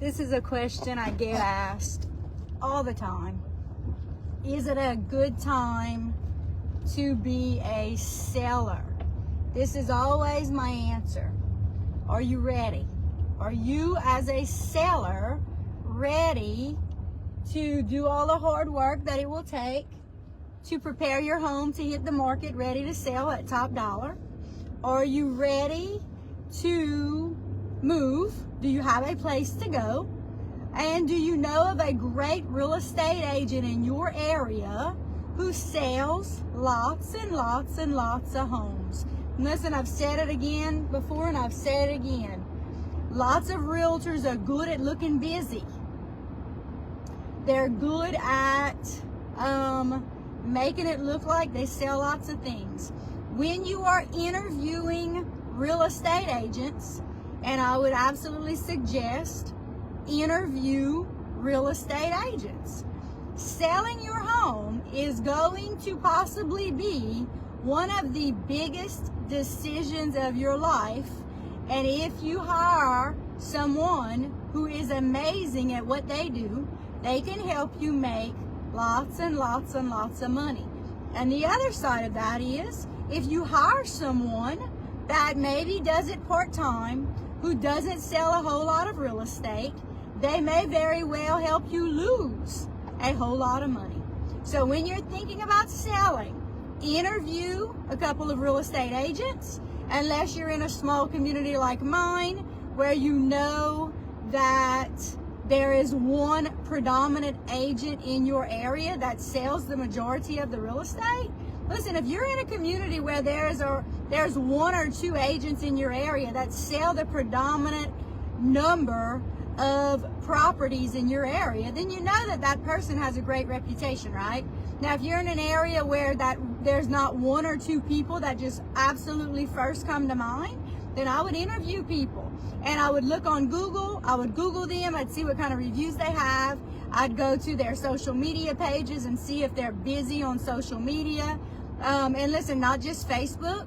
This is a question I get asked all the time. Is it a good time to be a seller? This is always my answer. Are you ready? Are you, as a seller, ready to do all the hard work that it will take to prepare your home to hit the market, ready to sell at top dollar? Are you ready to move? Do you have a place to go? And do you know of a great real estate agent in your area who sells lots and lots and lots of homes? And listen, I've said it again before and I've said it again. Lots of realtors are good at looking busy. They're good at making it look like they sell lots of things. When you are interviewing real estate agents, and I would absolutely suggest interview real estate agents. Selling your home is going to possibly be one of the biggest decisions of your life. And if you hire someone who is amazing at what they do, they can help you make lots and lots and lots of money. And the other side of that is, if you hire someone that maybe does it part-time, who doesn't sell a whole lot of real estate, they may very well help you lose a whole lot of money. So when you're thinking about selling, interview a couple of real estate agents, unless you're in a small community like mine, where you know that there is one predominant agent in your area that sells the majority of the real estate. Listen, if you're in a community where there's one or two agents in your area that sell the predominant number of properties in your area, then you know that that person has a great reputation, right? Now, if you're in an area where there's not one or two people that just absolutely first come to mind, then I would interview people. And I would look on Google, I would Google them, I'd see what kind of reviews they have. I'd go to their social media pages and see if they're busy on social media. And listen, not just Facebook.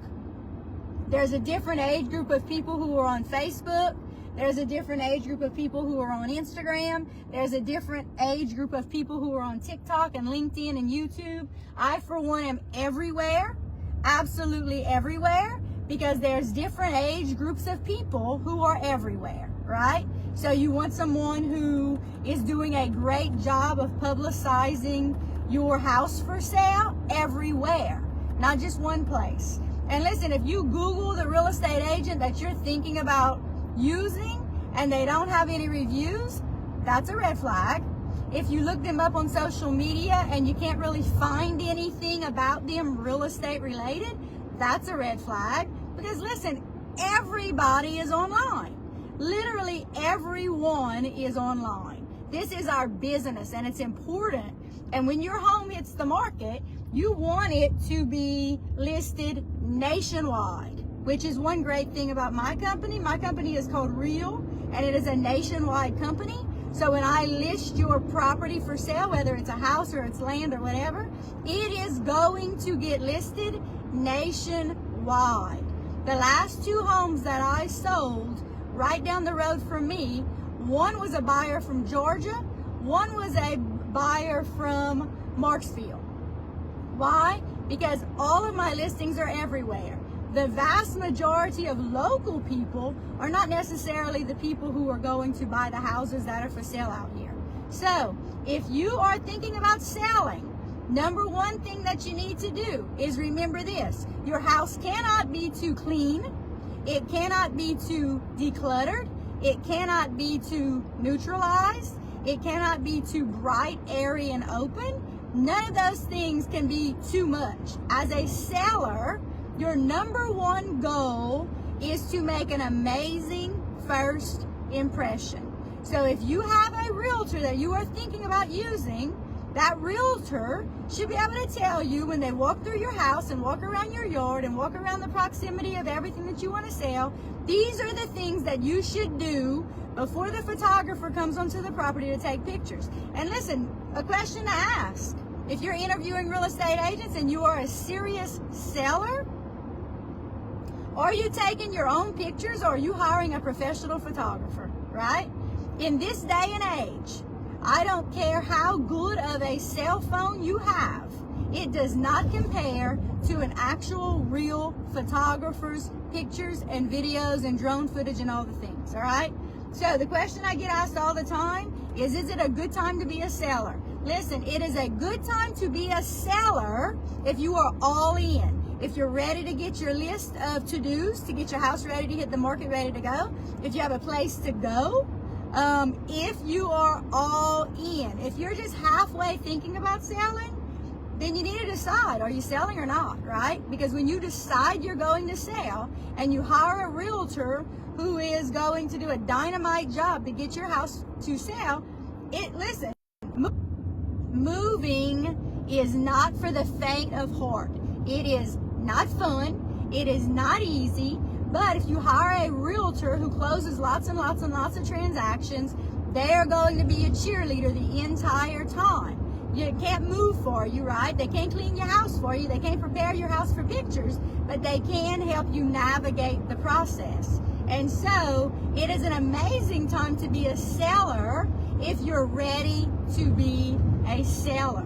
There's a different age group of people who are on Facebook. There's a different age group of people who are on Instagram. There's a different age group of people who are on TikTok and LinkedIn and YouTube. I, for one, am everywhere, absolutely everywhere, because there's different age groups of people who are everywhere, right? So you want someone who is doing a great job of publicizing your house for sale everywhere, not just one place. And listen, if you Google the real estate agent that you're thinking about using and they don't have any reviews, that's a red flag. If you look them up on social media and you can't really find anything about them real estate related, that's a red flag. Because listen, everybody is online. Literally everyone is online. This is our business and it's important. And when your home hits the market, you want it to be listed nationwide, which is one great thing about my company. My company is called Real, and it is a nationwide company. So when I list your property for sale, whether it's a house or it's land or whatever, it is going to get listed nationwide. The last two homes that I sold right down the road from me, one was a buyer from Georgia, one was a buyer from Marksville. Why? Because all of my listings are everywhere. The vast majority of local people are not necessarily the people who are going to buy the houses that are for sale out here. So if you are thinking about selling, number one thing that you need to do is remember this. Your house cannot be too clean. It cannot be too decluttered. It cannot be too neutralized. It cannot be too bright, airy, and open. None of those things can be too much. As a seller, your number one goal is to make an amazing first impression. So if you have a realtor that you are thinking about using, that realtor should be able to tell you when they walk through your house and walk around your yard and walk around the proximity of everything that you want to sell, these are the things that you should do before the photographer comes onto the property to take pictures. And listen, a question to ask. If you're interviewing real estate agents and you are a serious seller, are you taking your own pictures or are you hiring a professional photographer, right? In this day and age, I don't care how good of a cell phone you have, it does not compare to an actual real photographer's pictures and videos and drone footage and all the things, all right? So the question I get asked all the time is it a good time to be a seller? Listen, it is a good time to be a seller if you are all in. If you're ready to get your list of to-dos, to get your house ready to hit the market, ready to go, if you have a place to go, if you are all in. If you're just halfway thinking about selling, then you need to decide, are you selling or not, right? Because when you decide you're going to sell and you hire a realtor who is going to do a dynamite job to get your house to sell, listen, moving is not for the faint of heart. It is not fun. It is not easy. But if you hire a realtor who closes lots and lots and lots of transactions, they are going to be a cheerleader the entire time. You can't move for you, right? They can't clean your house for you. They can't prepare your house for pictures, but they can help you navigate the process. And so it is an amazing time to be a seller if you're ready to be a seller,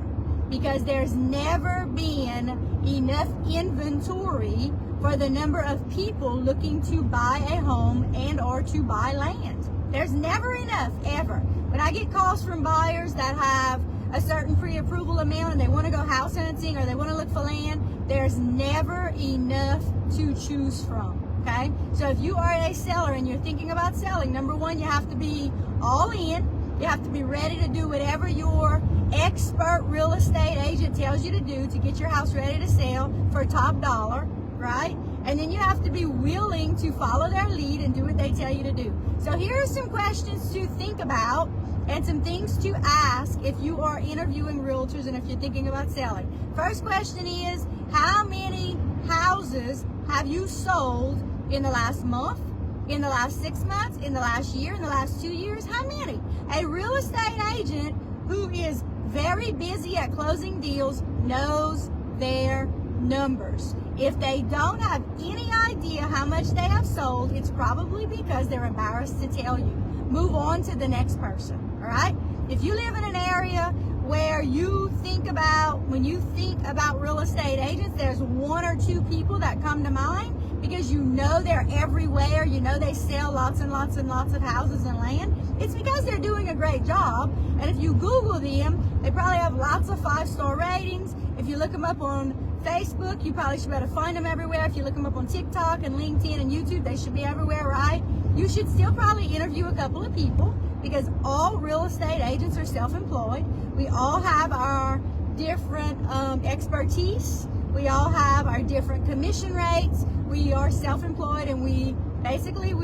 because there's never been enough inventory for the number of people looking to buy a home and or to buy land. There's never enough, ever. When I get calls from buyers that have a certain pre-approval amount and they want to go house hunting or they want to look for land, there's never enough to choose from, okay? So if you are a seller and you're thinking about selling, number one, you have to be all in. You have to be ready to do whatever your expert real estate agent tells you to do to get your house ready to sell for top dollar, right? And then you have to be willing to follow their lead and do what they tell you to do. So here are some questions to think about and some things to ask if you are interviewing realtors and if you're thinking about selling. First question is, how many houses have you sold in the last month, in the last 6 months, in the last year, in the last 2 years? How many? A real estate agent who is very busy at closing deals knows their numbers. If they don't have any idea how much they have sold, it's probably because they're embarrassed to tell you. Move on to the next person, all right? If you live in an area where you think about, when you think about real estate agents, there's 1 or 2 people that come to mind because you know they're everywhere, you know they sell lots and lots and lots of houses and land, it's because they're doing a great job. And if you Google them, they probably have lots of 5-star ratings. If you look them up on Facebook, you probably should be able to find them everywhere. If you look them up on TikTok and LinkedIn and YouTube, they should be everywhere, right? You should still probably interview a couple of people because all real estate agents are self-employed. We all have our different expertise. We all have our different commission rates. We are self-employed and we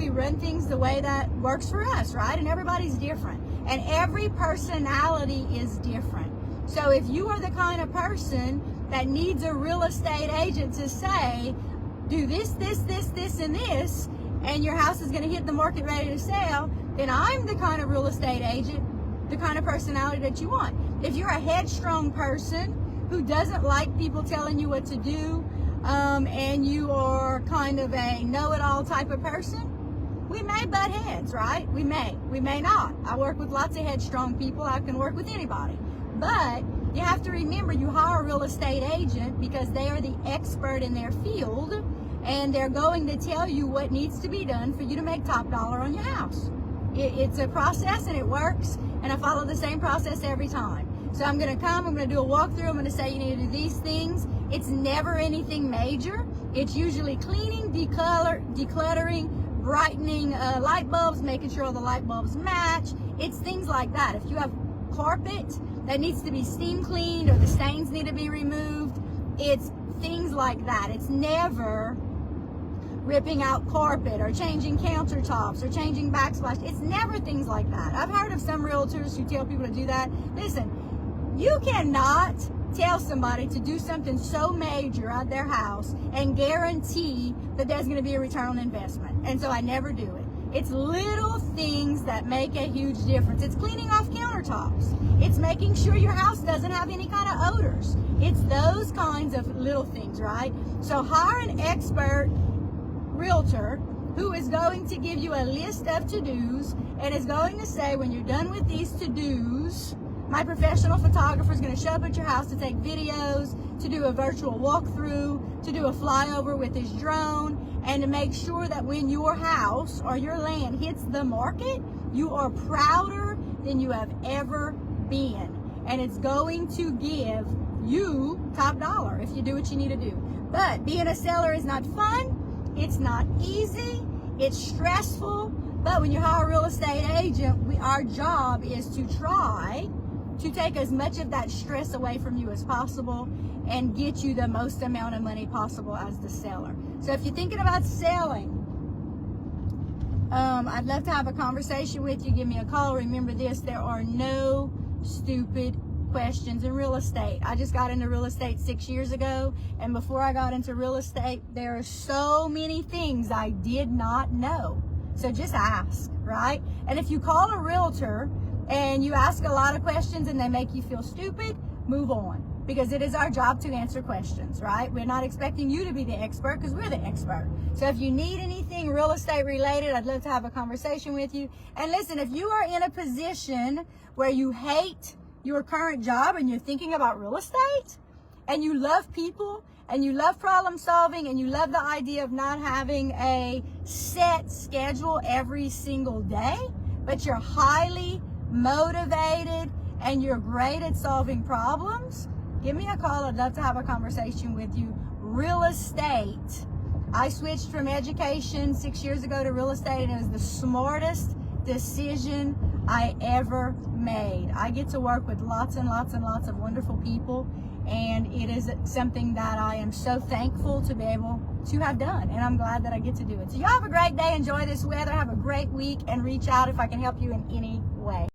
run things the way that works for us, right? And everybody's different. And every personality is different. So if you are the kind of person that needs a real estate agent to say, do this, this, this, this, and this, and your house is going to hit the market ready to sell, then I'm the kind of real estate agent, the kind of personality that you want. If you're a headstrong person who doesn't like people telling you what to do, and you are kind of a know-it-all type of person, we may butt heads, right? We may not. I work with lots of headstrong people. I can work with anybody. But you have to remember, you hire a real estate agent because they are the expert in their field, and they're going to tell you what needs to be done for you to make top dollar on your house. It's a process and it works, and I follow the same process every time. So I'm going to come, I'm going to do a walkthrough, I'm going to say you need to do these things. It's never anything major. It's usually cleaning, decluttering, brightening light bulbs, making sure all the light bulbs match. It's things like that. If you have carpet that needs to be steam cleaned or the stains need to be removed, it's things like that. It's never ripping out carpet or changing countertops or changing backsplash. It's never things like that. I've heard of some realtors who tell people to do that. Listen, you cannot tell somebody to do something so major at their house and guarantee that there's going to be a return on investment. And so I never do it. It's little things that make a huge difference. It's cleaning off countertops. It's making sure your house doesn't have any kind of odors. It's those kinds of little things, right? So hire an expert realtor who is going to give you a list of to-dos and is going to say, when you're done with these to-dos, my professional photographer is going to show up at your house to take videos, to do a virtual walkthrough, to do a flyover with his drone, and to make sure that when your house or your land hits the market, you are prouder than you have ever been. And it's going to give you top dollar if you do what you need to do. But being a seller is not fun. It's not easy. It's stressful. But when you hire a real estate agent, our job is to try to take as much of that stress away from you as possible and get you the most amount of money possible as the seller. So if you're thinking about selling, I'd love to have a conversation with you. Give me a call. Remember this, there are no stupid questions in real estate. I just got into real estate 6 years ago, and before I got into real estate, there are so many things I did not know. So just ask, right? And if you call a realtor and you ask a lot of questions and they make you feel stupid, move on, because it is our job to answer questions, right? We're not expecting you to be the expert because we're the expert. So if you need anything real estate related, I'd love to have a conversation with you. And listen, if you are in a position where you hate your current job and you're thinking about real estate and you love people and you love problem solving and you love the idea of not having a set schedule every single day, but you're highly motivated and you're great at solving problems, give me a call. I'd love to have a conversation with you. Real estate. I switched from education 6 years ago to real estate, and it was the smartest decision I ever made. I get to work with lots and lots and lots of wonderful people, and it is something that I am so thankful to be able to have done, and I'm glad that I get to do it. So y'all have a great day. Enjoy this weather. Have a great week, and reach out if I can help you in any way.